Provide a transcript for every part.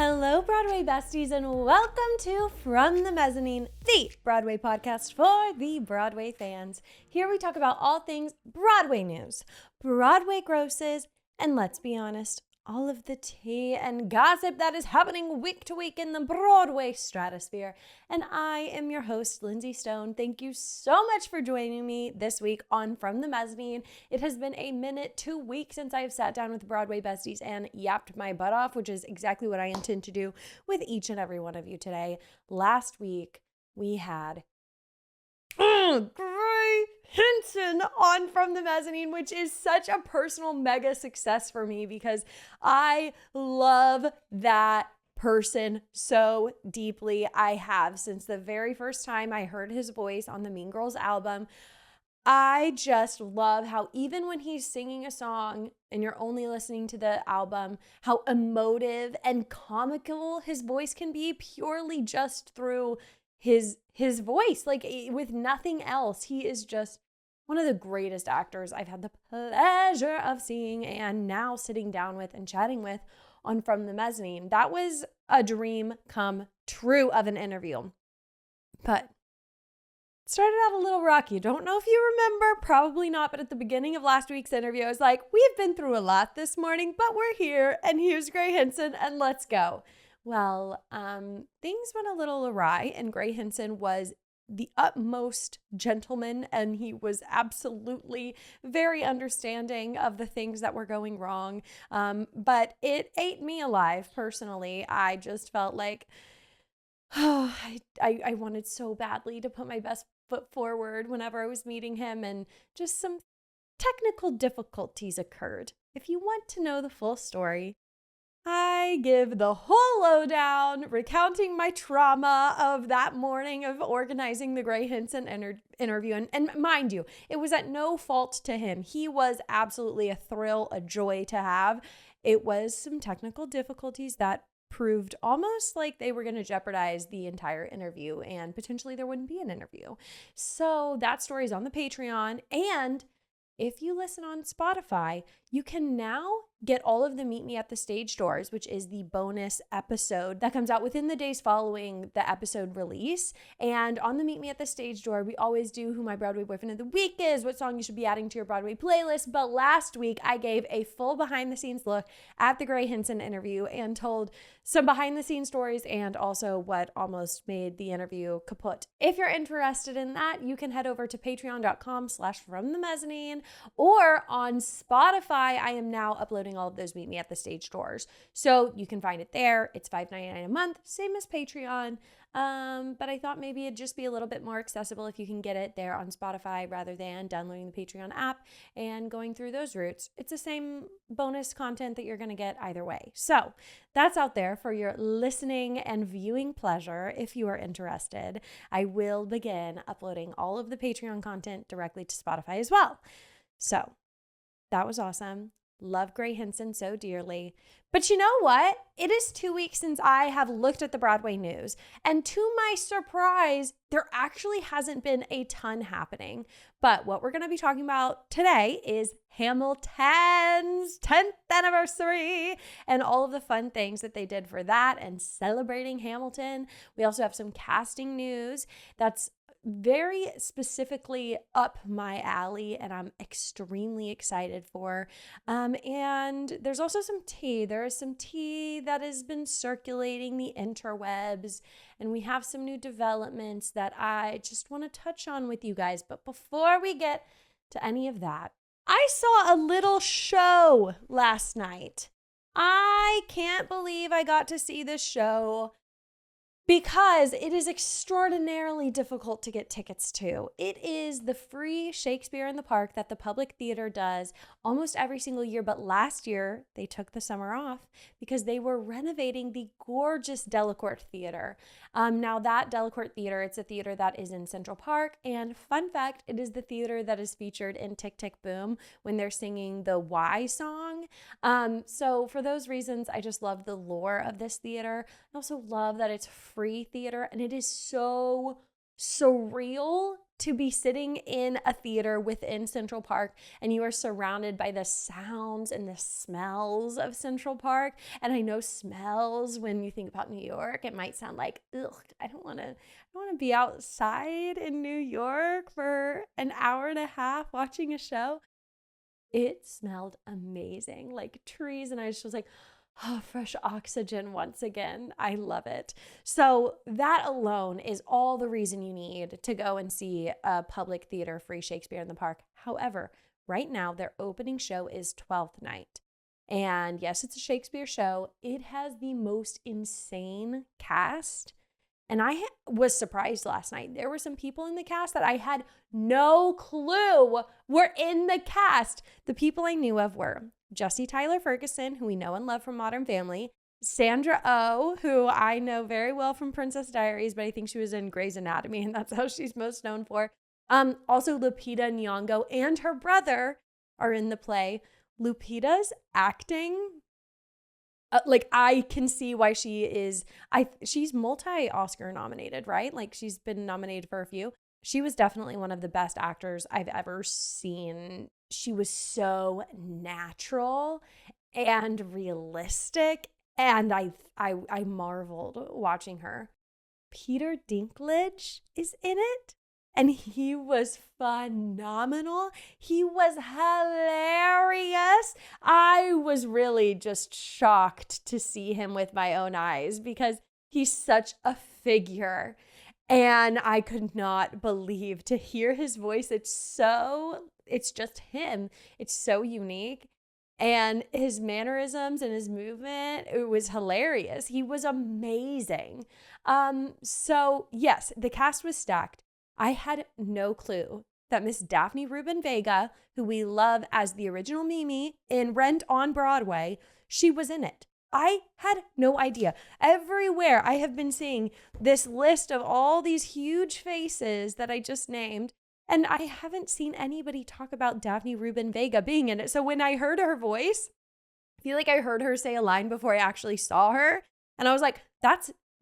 Hello, Broadway besties, and welcome to From the Mezzanine, the Broadway podcast for the Broadway fans. Here we talk about all things Broadway news, Broadway grosses, and let's be honest, all of the tea and gossip that is happening week to week in the Broadway stratosphere. And I am your host, Lindsay Stone. Thank you so much for joining me this week on From the Mezzanine. It has been a minute, 2 weeks since I have sat down with Broadway besties and yapped my butt off, which is exactly what I intend to do with each and every one of you today. Last week, we had Gray Hinson on From the Mezzanine, which is such a personal mega success for me because I love that person so deeply. I have since the very first time I heard his voice on the Mean Girls album. I just love how even when he's singing a song and you're only listening to the album, how emotive and comical his voice can be purely just through his voice, like with nothing else. He is just one of the greatest actors I've had the pleasure of seeing and now sitting down with and chatting with on From the Mezzanine. That was a dream come true of an interview. But it started out a little rocky. Don't know if you remember, probably not, but at the beginning of last week's interview, I was like, we've been through a lot this morning, but we're here, and here's Gray Hinson, and let's go. Well, things went a little awry, and Gray Hinson was the utmost gentleman, and he was absolutely very understanding of the things that were going wrong. But it ate me alive personally. I just felt like, I wanted so badly to put my best foot forward whenever I was meeting him, and just some technical difficulties occurred. If you want to know the full story, I give the whole lowdown, recounting my trauma of that morning of organizing the Gray Hinson interview. And mind you, it was at no fault to him. He was absolutely a thrill, a joy to have. It was some technical difficulties that proved almost like they were going to jeopardize the entire interview and potentially there wouldn't be an interview. So that story is on the Patreon. And if you listen on Spotify, you can now get all of the Meet Me at the Stage Doors, which is the bonus episode that comes out within the days following the episode release. And on the Meet Me at the Stage Door, we always do who my Broadway boyfriend of the week is, what song you should be adding to your Broadway playlist. But last week, I gave a full behind the scenes look at the Gray Hinson interview and told some behind the scenes stories and also what almost made the interview kaput. If you're interested in that, you can head over to patreon.com/fromthemezzanine, or on Spotify, I am now uploading all of those Meet Me at the Stage Doors. So you can find it there. It's $5.99 a month, same as Patreon. But I thought maybe it'd just be a little bit more accessible if you can get it there on Spotify rather than downloading the Patreon app and going through those routes. It's the same bonus content that you're going to get either way. So that's out there for your listening and viewing pleasure. If you are interested, I will begin uploading all of the Patreon content directly to Spotify as well. So that was awesome. Love Gray Hinson so dearly. But you know what? It is 2 weeks since I have looked at the Broadway news. And to my surprise, there actually hasn't been a ton happening. But what we're going to be talking about today is HamilTEN's 10th anniversary and all of the fun things that they did for that and celebrating Hamilton. We also have some casting news that's very specifically up my alley and I'm extremely excited for. And there's also some tea. There is some tea that has been circulating the interwebs, and we have some new developments that I just want to touch on with you guys. But before we get to any of that, I saw a little show last night. I can't believe I got to see this show, because it is extraordinarily difficult to get tickets to. It is the free Shakespeare in the Park that the Public Theater does almost every single year, but last year they took the summer off because they were renovating the gorgeous Delacorte Theater. Now that Delacorte Theater, it's a theater that is in Central Park, and fun fact, it is the theater that is featured in Tick, Tick, Boom when they're singing the Why song. So for those reasons, I just love the lore of this theater. I also love that it's free theater, and it is so surreal to be sitting in a theater within Central Park and you are surrounded by the sounds and the smells of Central Park. And I know smells, when you think about New York, it might sound like, ugh, I don't want to be outside in New York for an hour and a half watching a show. It smelled amazing, like trees. And I was just like, oh, fresh oxygen once again. I love it. So that alone is all the reason you need to go and see a public theater free Shakespeare in the Park. However, right now their opening show is Twelfth Night. And yes, it's a Shakespeare show. It has the most insane cast. And I was surprised last night. There were some people in the cast that I had no clue were in the cast. The people I knew of were Jesse Tyler Ferguson, who we know and love from Modern Family, Sandra Oh, who I know very well from Princess Diaries, but I think she was in Grey's Anatomy, and that's how she's most known for. Also, Lupita Nyong'o and her brother are in the play. Lupita's acting, I can see why she's multi-Oscar nominated, right? Like, she's been nominated for a few. She was definitely one of the best actors I've ever seen. She was so natural and realistic, and I marveled watching her. Peter Dinklage is in it, and he was phenomenal. He was hilarious. I was really just shocked to see him with my own eyes because he's such a figure. And I could not believe to hear his voice. It's just him. It's so unique. And his mannerisms and his movement, it was hilarious. He was amazing. So yes, the cast was stacked. I had no clue that Miss Daphne Rubin Vega, who we love as the original Mimi in Rent on Broadway, she was in it. I had no idea. Everywhere I have been seeing this list of all these huge faces that I just named, and I haven't seen anybody talk about Daphne Rubin Vega being in it. So when I heard her voice, I feel like I heard her say a line before I actually saw her, and I was like,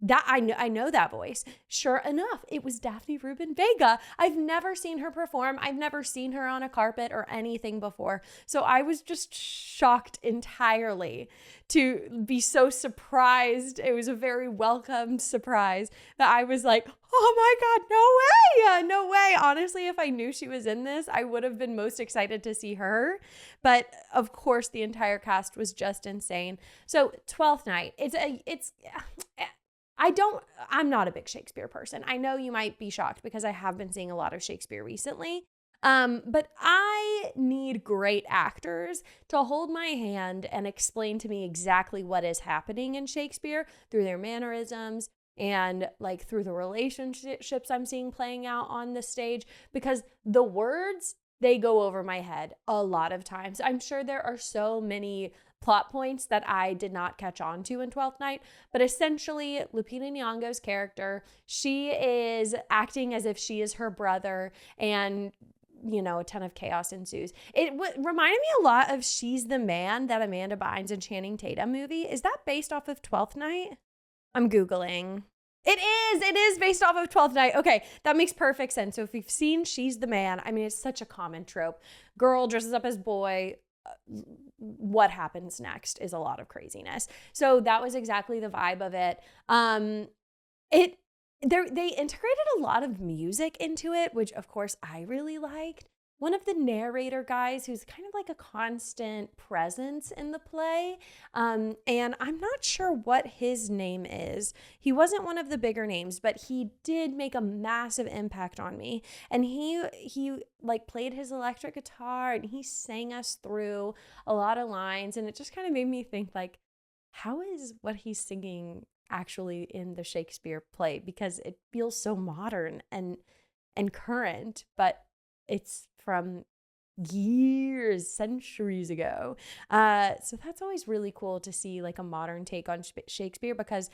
I know that voice. Sure enough, it was Daphne Rubin Vega. I've never seen her perform. I've never seen her on a carpet or anything before. So I was just shocked entirely to be so surprised. It was a very welcomed surprise that I was like, oh my God, no way. No way. Honestly, if I knew she was in this, I would have been most excited to see her. But of course, the entire cast was just insane. So 12th Night, I'm not a big Shakespeare person. I know you might be shocked because I have been seeing a lot of Shakespeare recently. But I need great actors to hold my hand and explain to me exactly what is happening in Shakespeare through their mannerisms and like through the relationships I'm seeing playing out on the stage, because the words, they go over my head a lot of times. I'm sure there are so many plot points that I did not catch on to in 12th Night, but essentially Lupita Nyong'o's character, she is acting as if she is her brother, and a ton of chaos ensues. It reminded me a lot of She's the Man, that Amanda Bynes and Channing Tatum movie. Is that based off of 12th Night? I'm Googling. It is based off of 12th Night. Okay, that makes perfect sense. So if you've seen She's the Man, I mean, it's such a common trope. Girl dresses up as boy. What happens next is a lot of craziness. So that was exactly the vibe of it. They integrated a lot of music into it, which of course I really liked. One of the narrator guys who's kind of like a constant presence in the play, and I'm not sure what his name is. He wasn't one of the bigger names, but he did make a massive impact on me. And he like played his electric guitar and he sang us through a lot of lines, and it just kind of made me think, like, how is what he's singing actually in the Shakespeare play? Because it feels so modern and current, but it's from years, centuries ago. So that's always really cool to see like a modern take on Shakespeare, because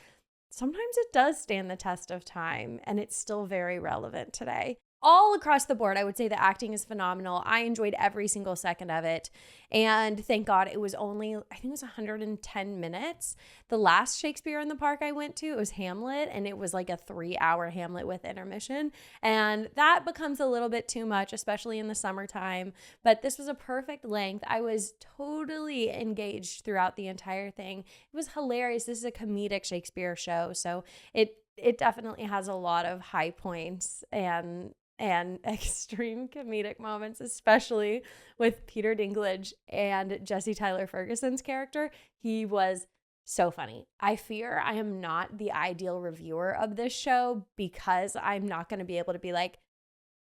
sometimes it does stand the test of time and it's still very relevant today. all across the board, I would say the acting is phenomenal. I enjoyed every single second of it. And thank God it was only, I think it was 110 minutes. The last Shakespeare in the Park I went to, it was Hamlet, and it was like a 3-hour Hamlet with intermission. And that becomes a little bit too much, especially in the summertime. But this was a perfect length. I was totally engaged throughout the entire thing. It was hilarious. This is a comedic Shakespeare show, so it definitely has a lot of high points and extreme comedic moments, especially with Peter Dinklage and Jesse Tyler Ferguson's character. He was so funny. I fear I am not the ideal reviewer of this show because I'm not going to be able to be like,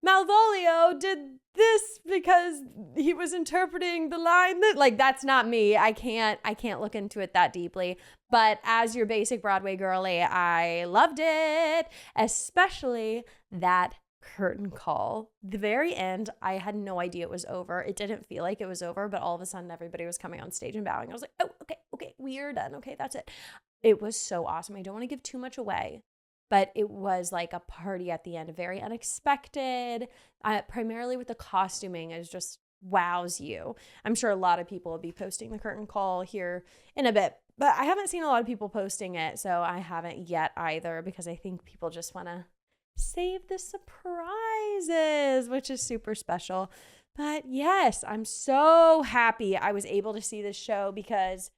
Malvolio did this because he was interpreting the line that, like, that's not me. I can't look into it that deeply. But as your basic Broadway girly, I loved it, especially that curtain call. The very end, I had no idea it was over. It didn't feel like it was over, but all of a sudden everybody was coming on stage and bowing. I was like, oh, okay, we're done. Okay, that's it. It was so awesome. I don't want to give too much away, but it was like a party at the end, very unexpected, primarily with the costuming. It just wows you. I'm sure a lot of people will be posting the curtain call here in a bit, but I haven't seen a lot of people posting it, so I haven't yet either, because I think people just want to save the surprises, which is super special. But yes, I'm so happy I was able to see this show, because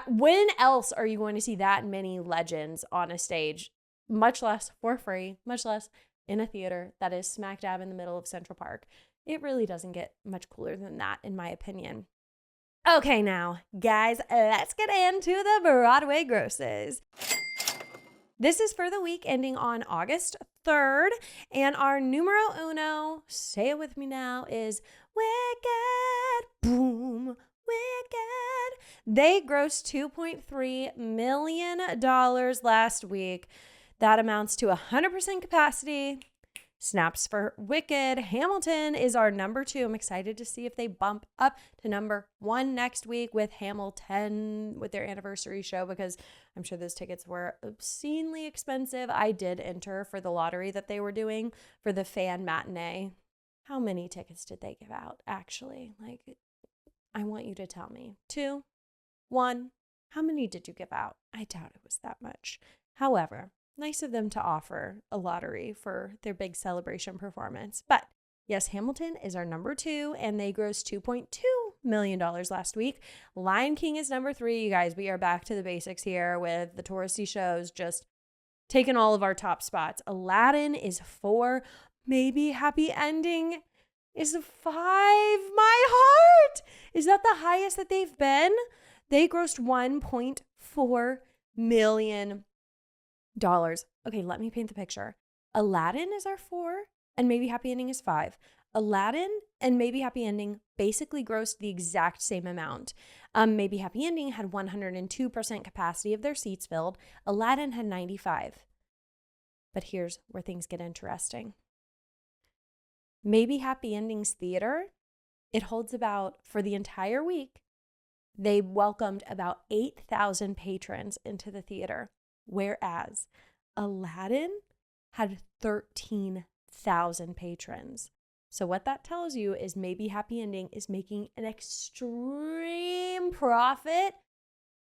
when else are you going to see that many legends on a stage, much less for free, much less in a theater that is smack dab in the middle of Central Park? It really doesn't get much cooler than that, in my opinion. Okay, now, guys, let's get into the Broadway grosses. This is for the week ending on August 3rd, and our numero uno, say it with me now, is Wicked. Boom, Wicked. They grossed $2.3 million last week. That amounts to 100% capacity. Snaps for Wicked. Hamilton is our number 2. I'm excited to see if they bump up to number 1 next week with HamilTEN, with their anniversary show, because I'm sure those tickets were obscenely expensive. I did enter for the lottery that they were doing for the fan matinee. How many tickets did they give out, actually? Like, I want you to tell me. 2? 1? How many did you give out? I doubt it was that much. However, nice of them to offer a lottery for their big celebration performance. But yes, Hamilton is our number 2, and they grossed $2.2 million last week. Lion King is number 3. You guys, we are back to the basics here with the touristy shows just taking all of our top spots. Aladdin is 4. Maybe Happy Ending is 5. My heart! Is that the highest that they've been? They grossed $1.4 million. Okay, let me paint the picture. Aladdin is our 4, and Maybe Happy Ending is 5. Aladdin and Maybe Happy Ending basically grossed the exact same amount. Maybe Happy Ending had 102% capacity of their seats filled. Aladdin had 95. But here's where things get interesting. Maybe Happy Ending's theater, it holds about, for the entire week, they welcomed about 8,000 patrons into the theater. Whereas Aladdin had 13,000 patrons. So what that tells you is Maybe Happy Ending is making an extreme profit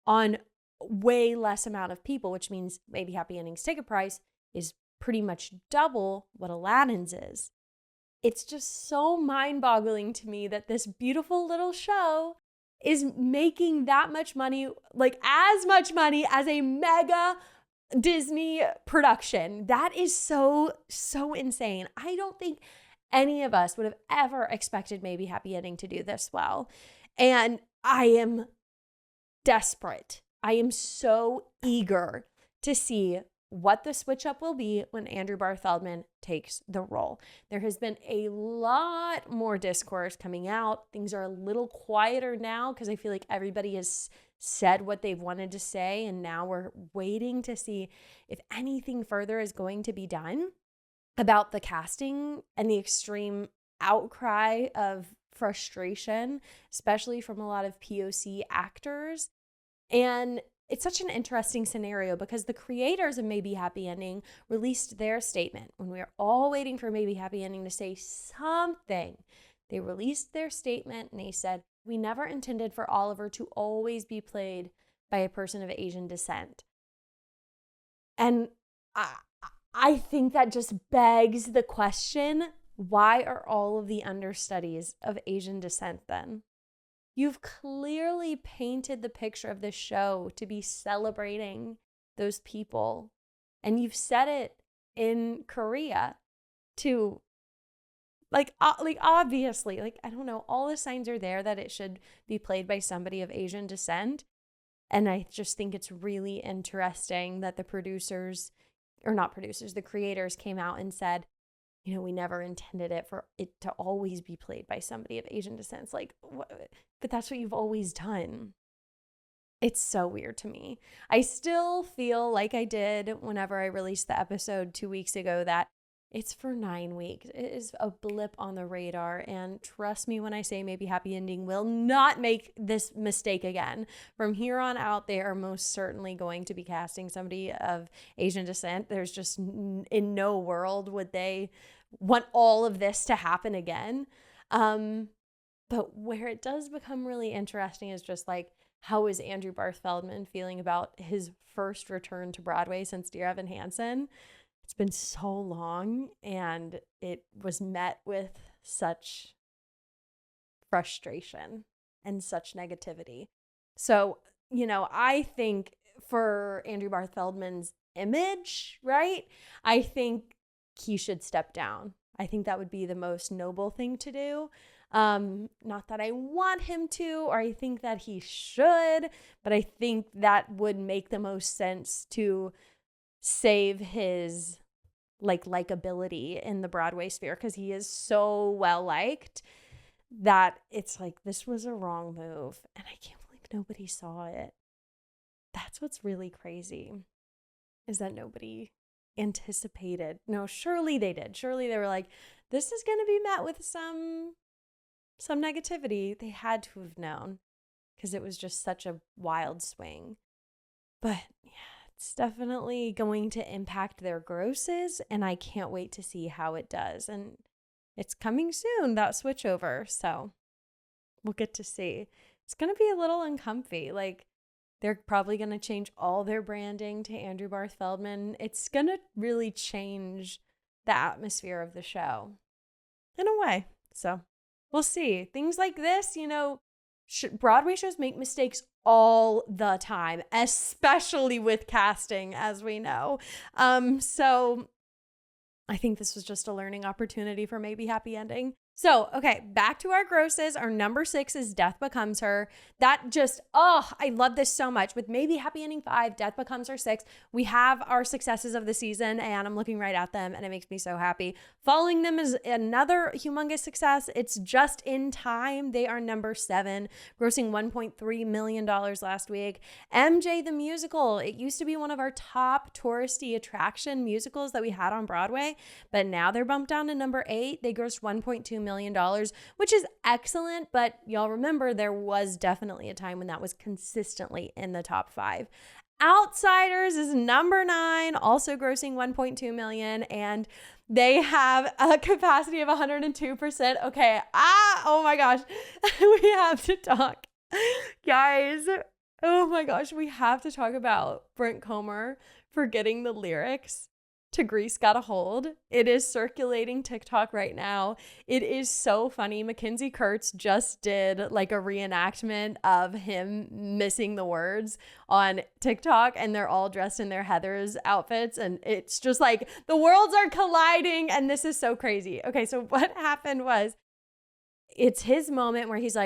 on way less amount of people, which means Maybe Happy Ending's ticket price is pretty much double what Aladdin's is. It's just so mind-boggling to me that this beautiful little show is making that much money, like as much money as a mega Disney production. That is so insane. I don't think any of us would have ever expected Maybe Happy Ending to do this well. And I am desperate. I am so eager to see what the switch up will be when Andrew Barth Feldman takes the role. There has been a lot more discourse coming out. Things are a little quieter now because I feel like everybody has said what they've wanted to say, and now we're waiting to see if anything further is going to be done about the casting and the extreme outcry of frustration, especially from a lot of POC actors. And it's such an interesting scenario because the creators of Maybe Happy Ending released their statement when we were all waiting for Maybe Happy Ending to say something. They released their statement and they said, we never intended for Oliver to always be played by a person of Asian descent. And I think that just begs the question, why are all of the understudies of Asian descent then? You've clearly painted the picture of this show to be celebrating those people. And you've said it in Korea to, obviously, I don't know, all the signs are there that it should be played by somebody of Asian descent. And I just think it's really interesting that the the creators came out and said, we never intended it for it to always be played by somebody of Asian descent. But that's what you've always done. It's so weird to me. I still feel like I did whenever I released the episode 2 weeks ago that it's for 9 weeks. It is a blip on the radar. And trust me when I say Maybe Happy Ending will not make this mistake again. From here on out, they are most certainly going to be casting somebody of Asian descent. There's just in no world would they want all of this to happen again. But where it does become really interesting is just how is Andrew Barth Feldman feeling about his first return to Broadway since Dear Evan Hansen? It's been so long, and it was met with such frustration and such negativity. So, I think for Andrew Barth Feldman's image, right? I think he should step down. I think that would be the most noble thing to do. Not that I want him to, or I think that he should, but I think that would make the most sense to save his likability in the Broadway sphere, because he is so well liked that it's this was a wrong move, and I can't believe nobody saw it. That's what's really crazy, is that nobody anticipated. No, surely they did. Surely they were this is going to be met with some negativity. They had to have known, because it was just such a wild swing. But yeah, it's definitely going to impact their grosses, and I can't wait to see how it does. And it's coming soon, that switchover, so we'll get to see. It's going to be a little uncomfy. They're probably going to change all their branding to Andrew Barth Feldman. It's going to really change the atmosphere of the show in a way. So we'll see. Things like this, Broadway shows make mistakes all the time, especially with casting, as we know. So I think this was just a learning opportunity for Maybe Happy Ending. So, okay, back to our grosses. Our number 6 is Death Becomes Her. That just, I love this so much. With Maybe Happy Ending 5, Death Becomes Her 6, we have our successes of the season, and I'm looking right at them, and it makes me so happy. Following them is another humongous success. It's Just in Time. They are number 7, grossing $1.3 million last week. MJ the Musical. It used to be one of our top touristy attraction musicals that we had on Broadway, but now they're bumped down to number 8. They grossed $1.2 million, which is excellent, but y'all remember there was definitely a time when that was consistently in the top 5. Outsiders is number 9, also grossing 1.2 million, and they have a capacity of 102%. Okay, oh my gosh, we have to talk, guys. Oh my gosh, we have to talk about Brent Comer forgetting the lyrics to Grease Got a Hold. It is circulating TikTok right now. It is so funny. Mackenzie Kurtz just did a reenactment of him missing the words on TikTok, and they're all dressed in their Heathers outfits, and it's just the worlds are colliding, and this is so crazy. Okay, so what happened was, it's his moment where he's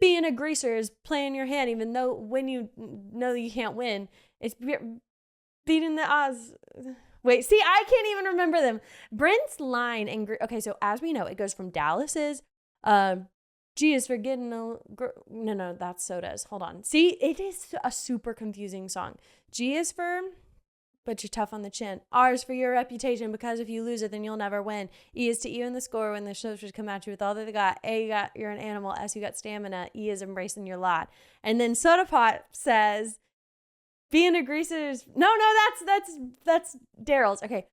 being a greaser is playing your hand even though when you know you can't win. It's beating the odds. Wait, see, I can't even remember them. Brent's line okay, so as we know, it goes from Dallas's, G is for getting no, that's Soda's. Hold on. See, it is a super confusing song. G is for, but you're tough on the chin. R is for your reputation, because if you lose it, then you'll never win. E is to even the score when the soldiers come at you with all that they got. A, you're an animal. S, you got stamina. E is embracing your lot. And then Soda Pop says, Being a greaser's no, that's Daryl's. Okay.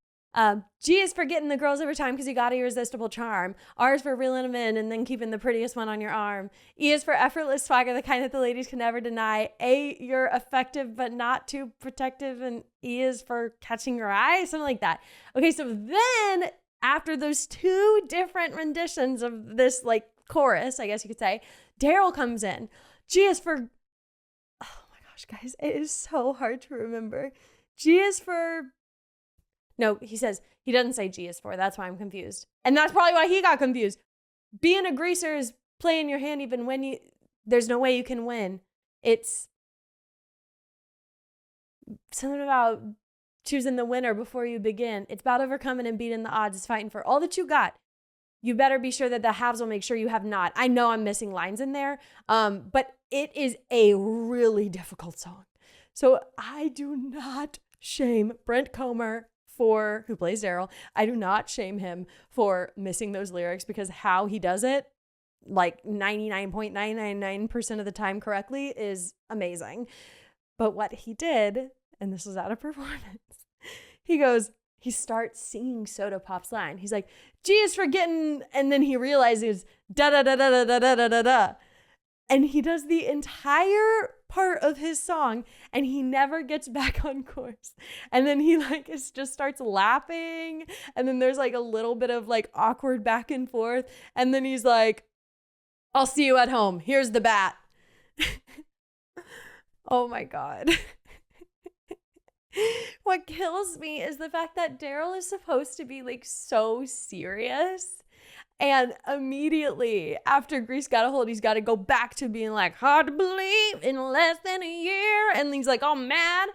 G is for getting the girls every time because you got an irresistible charm. R is for reeling them in and then keeping the prettiest one on your arm. E is for effortless swagger, the kind that the ladies can never deny. A, you're effective but not too protective. And E is for catching your eye, something like that. Okay, so then after those two different renditions of this like chorus, I guess you could say, Daryl comes in. G is for, oh my gosh, guys, it is so hard to remember. G is for, no, he says, he doesn't say G is for. That's why I'm confused. And that's probably why he got confused. Being a greaser is playing your hand even when there's no way you can win. It's something about choosing the winner before you begin. It's about overcoming and beating the odds. It's fighting for all that you got. You better be sure that the haves will make sure you have not. I know I'm missing lines in there, but it is a really difficult song. So I do not shame Brent Comer who plays Daryl. I do not shame him for missing those lyrics because how he does it, like 99.999% of the time correctly, is amazing. But what he did, and this was out of performance, he starts singing Soda Pop's line. He's like, G is for getting, and then he realizes da da da da da da da da da. And he does the entire part of his song and he never gets back on course. And then he just starts laughing. And then there's like a little bit of like awkward back and forth. And then he's like, I'll see you at home. Here's the bat. Oh my God. What kills me is the fact that Daryl is supposed to be like so serious. And immediately after Grease got a hold, he's got to go back to being like, hard to believe in less than a year. And he's like, all mad.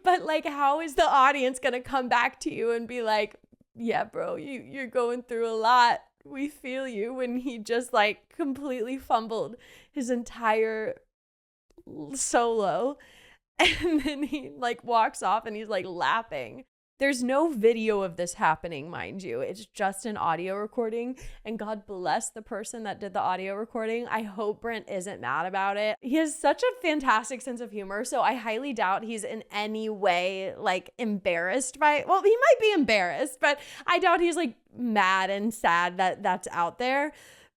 But like, how is the audience going to come back to you and be like, yeah, bro, you're going through a lot. We feel you, when he just like completely fumbled his entire solo. And then he like walks off and he's like laughing. There's no video of this happening, mind you. It's just an audio recording. And God bless the person that did the audio recording. I hope Brent isn't mad about it. He has such a fantastic sense of humor. So I highly doubt he's in any way like embarrassed by, well, he might be embarrassed, but I doubt he's like mad and sad that that's out there.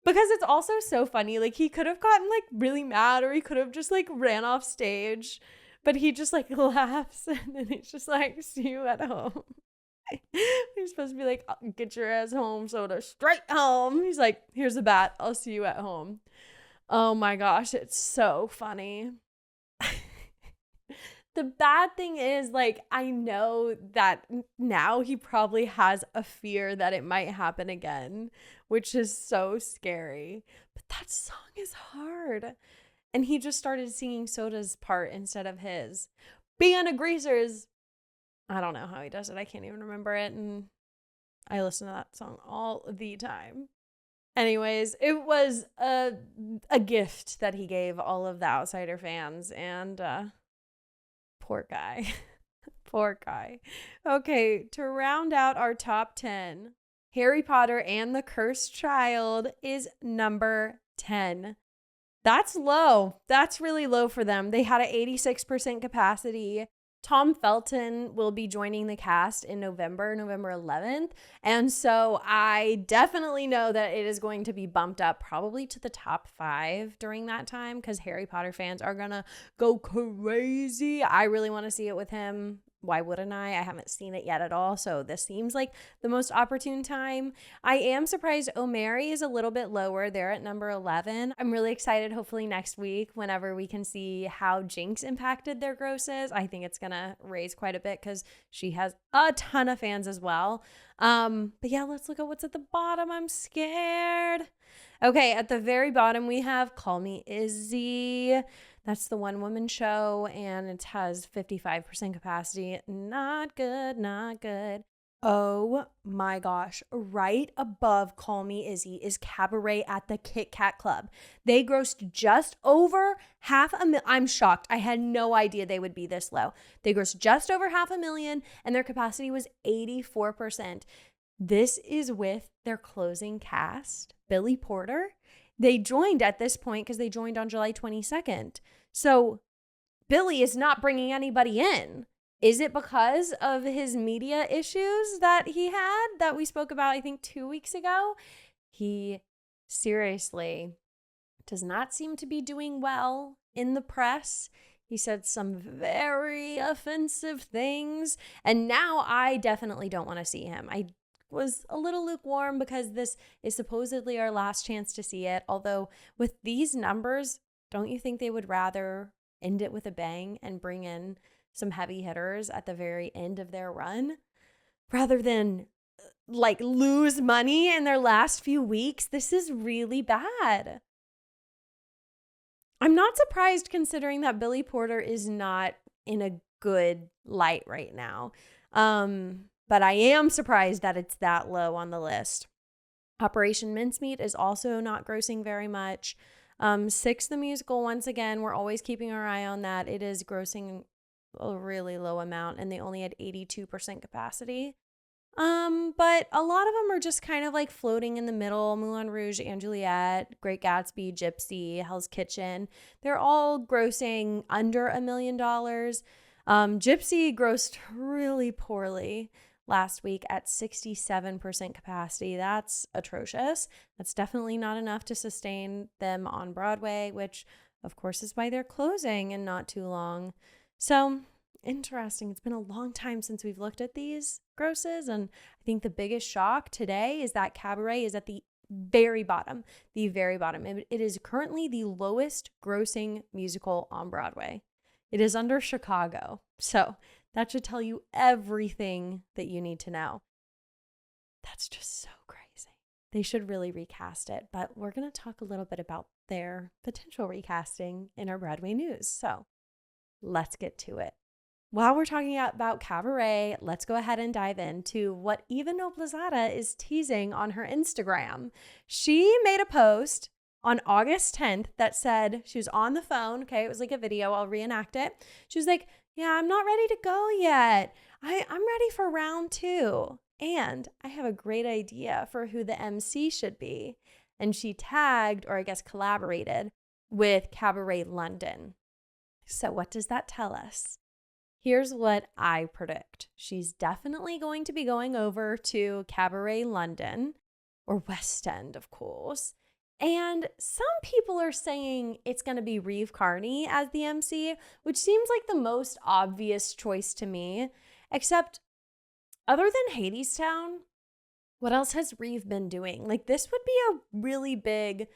Because it's also so funny. Like he could have gotten like really mad or he could have just like ran off stage. But he just like laughs and then he's just like, see you at home. He's supposed to be like, get your ass home, Soda, straight home. He's like, here's the bat. I'll see you at home. Oh my gosh, it's so funny. The bad thing is, like, I know that now he probably has a fear that it might happen again, which is so scary. But that song is hard. And he just started singing Soda's part instead of his. Being a greaser is, I don't know how he does it. I can't even remember it. And I listen to that song all the time. Anyways, it was a gift that he gave all of the Outsider fans. And poor guy. Poor guy. Okay, to round out our top 10, Harry Potter and the Cursed Child is number 10. That's low. That's really low for them. They had an 86% capacity. Tom Felton will be joining the cast in November 11th. And so I definitely know that it is going to be bumped up probably to the top 5 during that time because Harry Potter fans are going to go crazy. I really want to see it with him. Why wouldn't I? I haven't seen it yet at all. So this seems like the most opportune time. I am surprised O'Mary is a little bit lower. They're at number 11. I'm really excited. Hopefully next week, whenever we can see how Jinx impacted their grosses, I think it's going to raise quite a bit because she has a ton of fans as well. But yeah, let's look at what's at the bottom. I'm scared. Okay, at the very bottom, we have Call Me Izzy. That's the one-woman show, and it has 55% capacity. Not good, not good. Oh my gosh. Right above Call Me Izzy is Cabaret at the Kit Kat Club. They grossed just over $500,000. I'm shocked. I had no idea they would be this low. They grossed just over $500,000, and their capacity was 84%. This is with their closing cast, Billy Porter. They joined at this point because they joined on July 22nd. So Billy is not bringing anybody in. Is it because of his media issues that he had that we spoke about, I think, 2 weeks ago? He seriously does not seem to be doing well in the press. He said some very offensive things. And now I definitely don't want to see him. I was a little lukewarm because this is supposedly our last chance to see it. Although with these numbers, don't you think they would rather end it with a bang and bring in some heavy hitters at the very end of their run rather than like lose money in their last few weeks? This is really bad. I'm not surprised considering that Billy Porter is not in a good light right now. But I am surprised that it's that low on the list. Operation Mincemeat is also not grossing very much. Six the Musical, once again, we're always keeping our eye on that. It is grossing a really low amount, and they only had 82% capacity. But a lot of them are just kind of like floating in the middle. Moulin Rouge, and Juliet, Great Gatsby, Gypsy, Hell's Kitchen. They're all grossing under $1 million. Gypsy grossed really poorly last week at 67% capacity. That's atrocious. That's definitely not enough to sustain them on Broadway, which of course is why they're closing in not too long. So interesting. It's been a long time since we've looked at these grosses, and I think the biggest shock today is that Cabaret is at the very bottom. The very bottom. It is currently the lowest grossing musical on Broadway. It is under Chicago. So that should tell you everything that you need to know. That's just so crazy. They should really recast it, but we're going to talk a little bit about their potential recasting in our Broadway news. So let's get to it. While we're talking about Cabaret, let's go ahead and dive into what Eva Noblezada is teasing on her Instagram. She made a post on August 10th that said she was on the phone. Okay, it was like a video. I'll reenact it. She was like, yeah, I'm not ready to go yet. I'm ready for round 2. And I have a great idea for who the MC should be. And she tagged, or I guess collaborated, with Cabaret London. So what does that tell us? Here's what I predict. She's definitely going to be going over to Cabaret London, or West End, of course. And some people are saying it's going to be Reeve Carney as the MC, which seems like the most obvious choice to me. Except, other than Hadestown, what else has Reeve been doing? Like, this would be a really big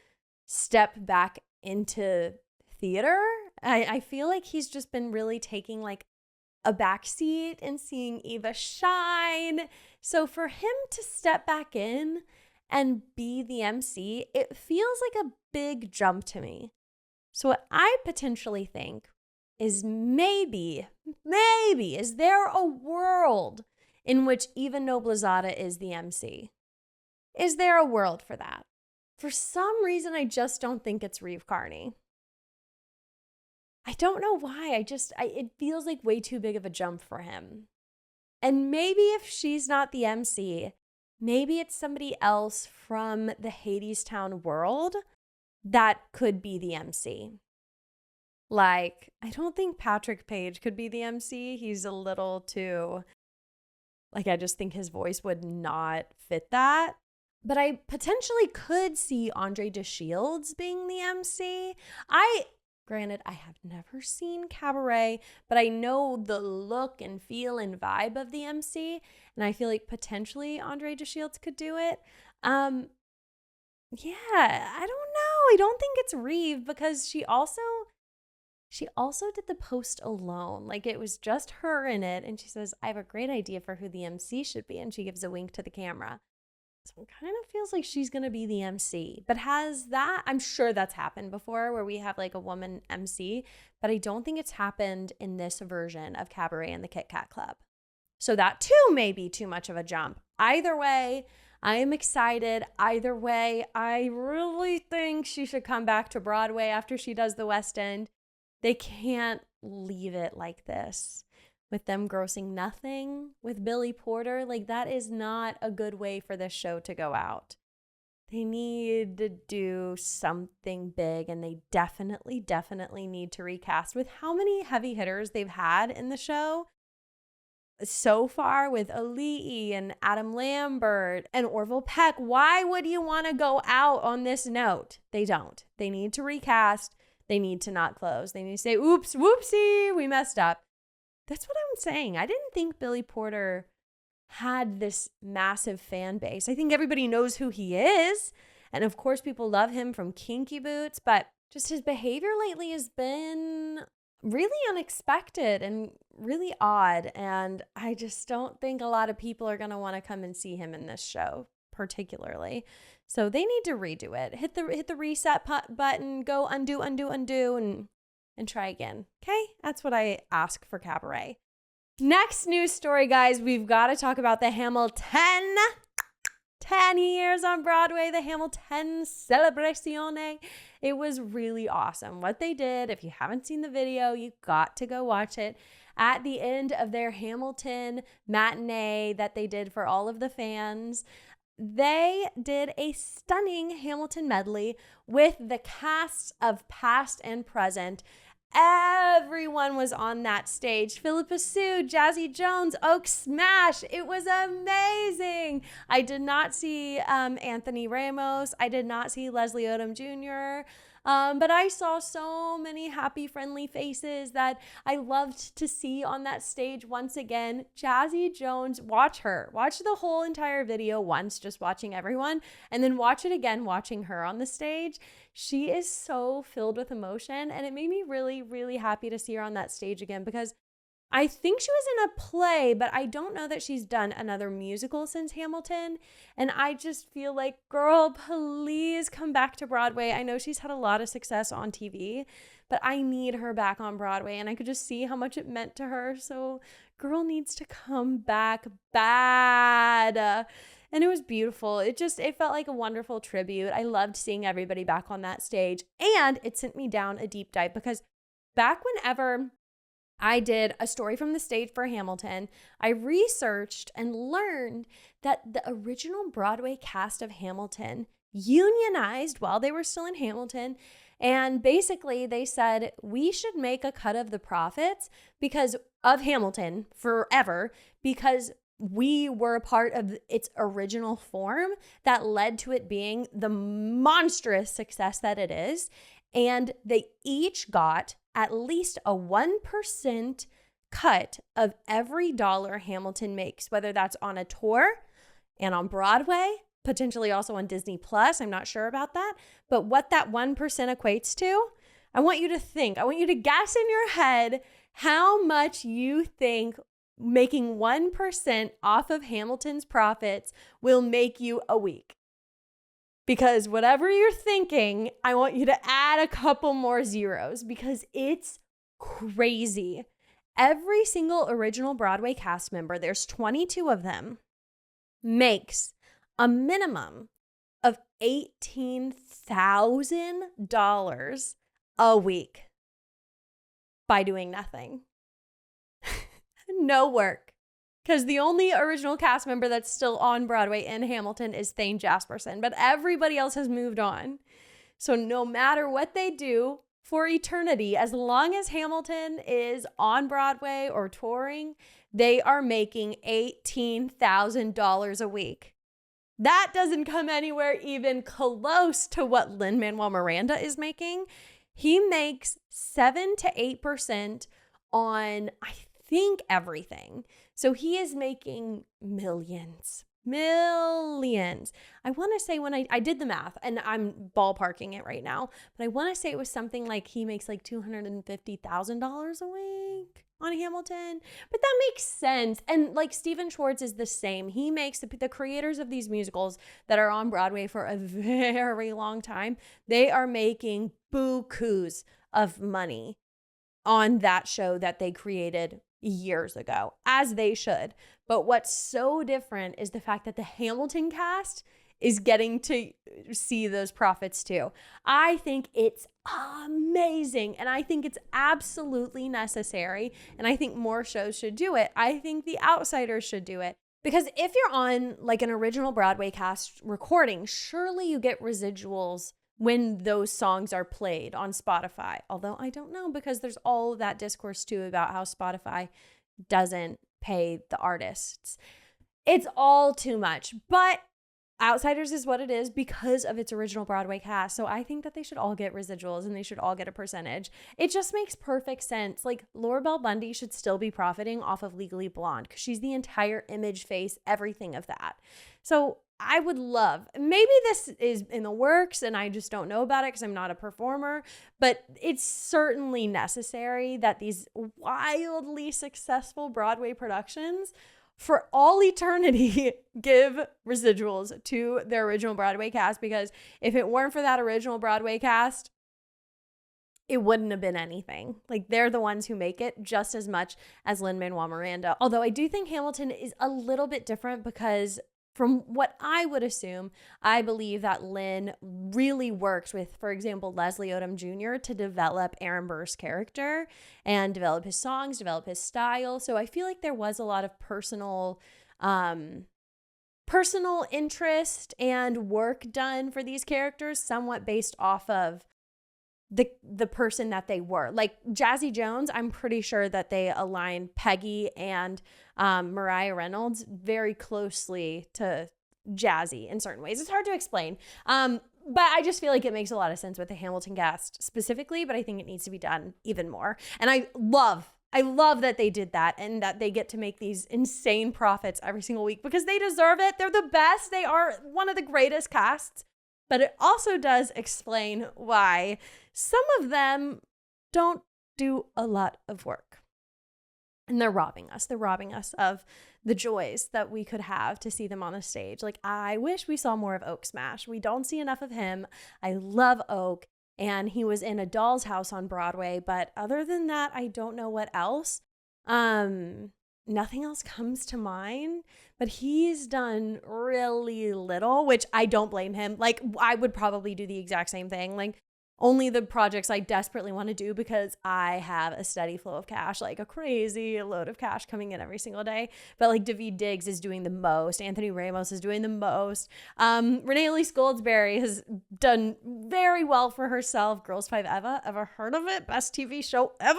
step back into theater. I feel like he's just been really taking like a backseat and seeing Eva shine. So for him to step back in and be the MC, it feels like a big jump to me. So what I potentially think is maybe, is there a world in which Eva Noblezada is the MC? Is there a world for that? For some reason, I just don't think it's Reeve Carney. I don't know why. It feels like way too big of a jump for him. And maybe if she's not the MC, maybe it's somebody else from the Hadestown world that could be the MC. Like, I don't think Patrick Page could be the MC. He's a little too, like, I just think his voice would not fit that. But I potentially could see Andre DeShields being the MC. Granted, I have never seen Cabaret, but I know the look and feel and vibe of the MC, and I feel like potentially Andre DeShields could do it. Yeah, I don't know. I don't think it's Reeve because she also did the post alone. Like, it was just her in it, and she says, I have a great idea for who the MC should be, and she gives a wink to the camera. So it kind of feels like she's going to be the MC. But has that, I'm sure that's happened before where we have like a woman MC, but I don't think it's happened in this version of Cabaret and the Kit Kat Club. So that too may be too much of a jump. Either way, I am excited. Either way, I really think she should come back to Broadway after she does the West End. They can't leave it like this. With them grossing nothing with Billy Porter, like that is not a good way for this show to go out. They need to do something big, and they definitely need to recast. With how many heavy hitters they've had in the show so far, with Ali'i and Adam Lambert and Orville Peck, why would you want to go out on this note? They don't. They need to recast. They need to not close. They need to say, oops, whoopsie, we messed up. That's what I'm saying. I didn't think Billy Porter had this massive fan base. I think everybody knows who he is. And of course, people love him from Kinky Boots, but just his behavior lately has been really unexpected and really odd. And I just don't think a lot of people are going to want to come and see him in this show, particularly. So they need to redo it. Hit the reset button, go undo, and try again. Okay? That's what I ask for Cabaret. Next news story, guys, we've got to talk about the HamilTEN. 10 years on Broadway, the HamilTEN Celebrazione. It was really awesome. What they did, if you haven't seen the video, you got to go watch it. At the end of their HamilTEN matinee that they did for all of the fans, they did a stunning HamilTEN medley with the casts of past and present. Everyone was on that stage. Philippa Sue, Jazzy Jones, Oak Smash. It was amazing. I did not see Anthony Ramos. I did not see Leslie Odom Jr., but I saw so many happy, friendly faces that I loved to see on that stage once again. Jazzy Jones, watch her. Watch the whole entire video once, just watching everyone, and then watch it again, watching her on the stage. She is so filled with emotion, and it made me really, really happy to see her on that stage again, because I think she was in a play, but I don't know that she's done another musical since HamilTEN. And I just feel like, girl, please come back to Broadway. I know she's had a lot of success on TV, but I need her back on Broadway. And I could just see how much it meant to her. So girl needs to come back bad. And it was beautiful. It felt like a wonderful tribute. I loved seeing everybody back on that stage. And it sent me down a deep dive, because back whenever I did a story from the stage for HamilTEN, I researched and learned that the original Broadway cast of HamilTEN unionized while they were still in HamilTEN. And basically they said, we should make a cut of the profits because of HamilTEN forever, because we were a part of its original form that led to it being the monstrous success that it is. And they each got at least a 1% cut of every dollar HamilTEN makes, whether that's on a tour and on Broadway, potentially also on Disney Plus. I'm not sure about that. But what that 1% equates to, I want you to think. I want you to guess in your head how much you think making 1% off of HamilTEN's profits will make you a week. Because whatever you're thinking, I want you to add a couple more zeros, because it's crazy. Every single original Broadway cast member, there's 22 of them, makes a minimum of $18,000 a week by doing nothing. No work. Because the only original cast member that's still on Broadway in HamilTEN is Thane Jasperson, but everybody else has moved on. So no matter what they do for eternity, as long as HamilTEN is on Broadway or touring, they are making $18,000 a week. That doesn't come anywhere even close to what Lin-Manuel Miranda is making. He makes 7 to 8% on, I think, everything. So he is making millions. I want to say, when I did the math, and I'm ballparking it right now, but I want to say it was something like he makes like $250,000 a week on HamilTEN. But that makes sense. And like Stephen Schwartz is the same. He makes the creators of these musicals that are on Broadway for a very long time. They are making bukus of money on that show that they created years ago, as they should. But what's so different is the fact that the HamilTEN cast is getting to see those profits too. I think it's amazing, and I think it's absolutely necessary, and I think more shows should do it. I think The Outsiders should do it. Because if you're on like an original Broadway cast recording, surely you get residuals when those songs are played on Spotify. Although I don't know, because there's all of that discourse too about how Spotify doesn't pay the artists. It's all too much, but Outsiders is what it is because of its original Broadway cast. So I think that they should all get residuals and they should all get a percentage. It just makes perfect sense. Like Laura Bell Bundy should still be profiting off of Legally Blonde because she's the entire image, face, everything of that. So I would love, maybe this is in the works and I just don't know about it because I'm not a performer, but it's certainly necessary that these wildly successful Broadway productions for all eternity give residuals to their original Broadway cast, because if it weren't for that original Broadway cast, it wouldn't have been anything. Like they're the ones who make it just as much as Lin-Manuel Miranda. Although I do think Hamilton is a little bit different because from what I would assume, I believe that Lin really works with, for example, Leslie Odom Jr. to develop Aaron Burr's character and develop his songs, develop his style. So I feel like there was a lot of personal interest and work done for these characters, somewhat based off of the person that they were. Like Jazzy Jones, I'm pretty sure that they aligned Peggy and Mariah Reynolds very closely to Jazzy in certain ways. It's hard to explain. But I just feel like it makes a lot of sense with the Hamilton cast specifically, but I think it needs to be done even more. And I love that they did that and that they get to make these insane profits every single week because they deserve it. They're the best. They are one of the greatest casts. But it also does explain why some of them don't do a lot of work. And they're robbing us. They're robbing us of the joys that we could have to see them on the stage. Like, I wish we saw more of Oak Smash. We don't see enough of him. I love Oak. And he was in A Doll's House on Broadway. But other than that, I don't know what else. Nothing else comes to mind, but he's done really little, which I don't blame him. Like, I would probably do the exact same thing. Like, only the projects I desperately want to do because I have a steady flow of cash, like a crazy load of cash coming in every single day. But like Daveed Diggs is doing the most. Anthony Ramos is doing the most. Renee Elise Goldsberry has done very well for herself. Girls 5 Eva, ever heard of it? Best TV show ever.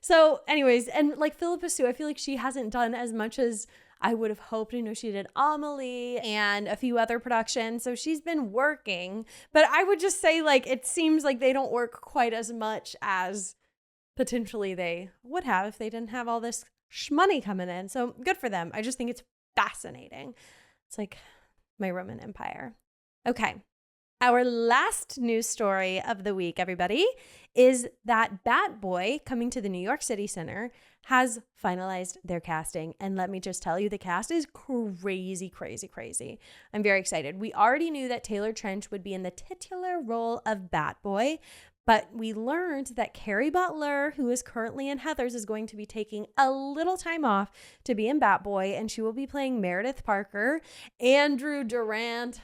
So anyways, and like Philippa Sue, I feel like she hasn't done as much as I would have hoped. I know she did Amelie and a few other productions. So she's been working, but I would just say like, it seems like they don't work quite as much as potentially they would have if they didn't have all this money coming in. So good for them. I just think it's fascinating. It's like my Roman Empire. Okay. Our last news story of the week, everybody, is that BatBoy, coming to the New York City Center, has finalized their casting. And let me just tell you, the cast is crazy, crazy, crazy. I'm very excited. We already knew that Taylor Trench would be in the titular role of BatBoy, but we learned that Carrie Butler, who is currently in Heathers, is going to be taking a little time off to be in BatBoy, and she will be playing Meredith Parker. Andrew Durant,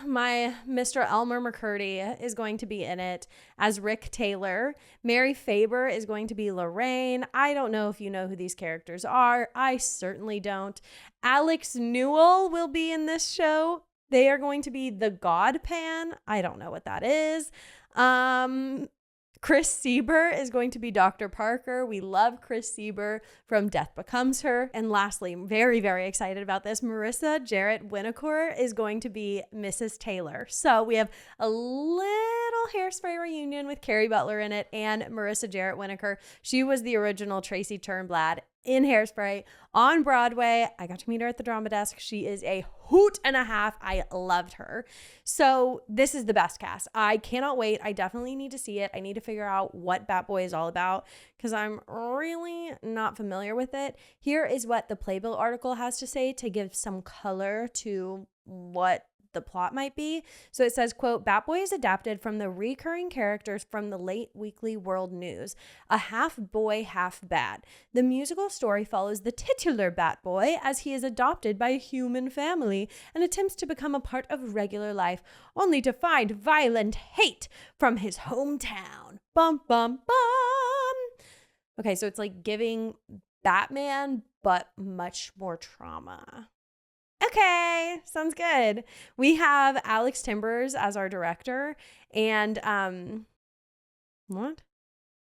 my Mr. Elmer McCurdy, is going to be in it as Rick Taylor. Mary Faber is going to be Lorraine. I don't know if you know who these characters are. I certainly don't. Alex Newell will be in this show. They are going to be the Godpan. I don't know what that is. Chris Sieber is going to be Dr. Parker. We love Chris Sieber from Death Becomes Her. And lastly, very, very excited about this, Marissa Jarrett Winokur is going to be Mrs. Taylor. So we have a little Hairspray reunion with Carrie Butler in it and Marissa Jarrett Winokur. She was the original Tracy Turnblad in Hairspray on Broadway. I got to meet her at the drama desk. She is a hoot and a half. I loved her. So this is the best cast. I cannot wait. I definitely need to see it. I need to figure out what BatBoy is all about because I'm really not familiar with it. Here is what the Playbill article has to say to give some color to what the plot might be. So it says, quote, BatBoy is adapted from the recurring characters from the late weekly World News, a half boy, half bat. The musical story follows the titular BatBoy as he is adopted by a human family and attempts to become a part of regular life, only to find violent hate from his hometown. Bum, bum, bum. Okay, so it's like giving Batman but much more trauma. Okay, sounds good. We have Alex Timbers as our director, and what?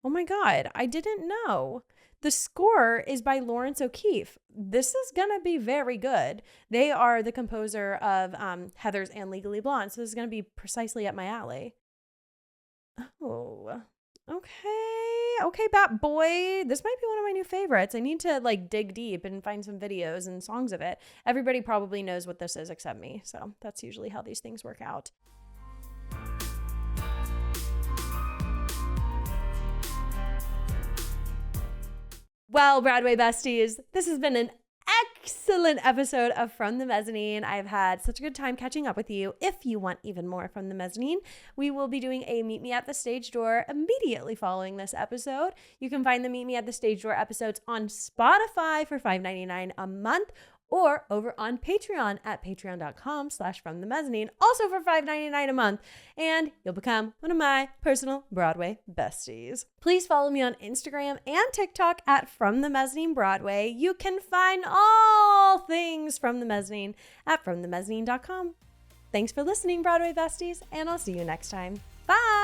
Oh my God, I didn't know. The score is by Lawrence O'Keefe. This is gonna be very good. They are the composer of Heathers and Legally Blonde, so this is gonna be precisely up my alley. Oh, okay, BatBoy. This might be one of my new favorites. I need to like dig deep and find some videos and songs of it. Everybody probably knows what this is except me, so that's usually how these things work out. Well, Broadway besties, this has been an excellent episode of From the Mezzanine. I've had such a good time catching up with you. If you want even more from the Mezzanine, we will be doing a Meet Me at the Stage Door immediately following this episode. You can find the Meet Me at the Stage Door episodes on Spotify for $5.99 a month, or over on Patreon at patreon.com/fromthemezzanine, also for $5.99 a month, and you'll become one of my personal Broadway besties. Please follow me on Instagram and TikTok at From the Mezzanine Broadway. You can find all things From the Mezzanine at fromthemezzanine.com. Thanks for listening, Broadway besties, and I'll see you next time. Bye!